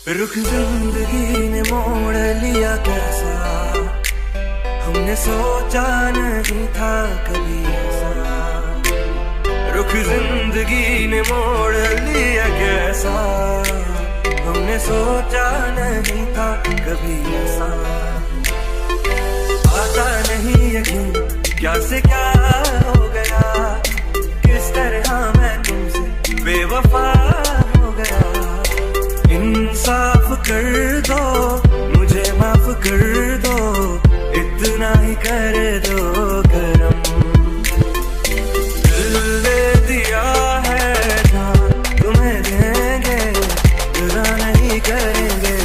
रुख जिंदगी ने मोड़ लिया कैसा, हमने सोचा नहीं था कभी ऐसा। रुख जिंदगी ने मोड़ लिया कैसा, हमने सोचा नहीं था कभी ऐसा। आता नहीं यकीन क्या से क्या हो गया, किस तरह मैं तुमसे बेवफा हो गया। इंसाफ कर दो, मुझे माफ कर दो, इतना ही कर दो करम। दिल दे दिया है जान तुम्हें देंगे, जुदा नहीं करेंगे।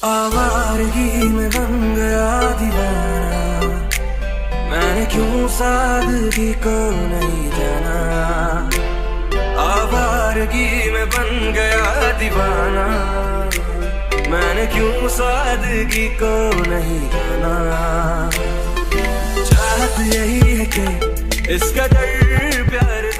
आवारगी में बन गया दीवाना, मैंने क्यों सादगी को नहीं जाना। आवारगी में बन गया दीवाना, मैंने क्यों सादगी को नहीं जाना। चाहत यही है कि इसका डर प्यार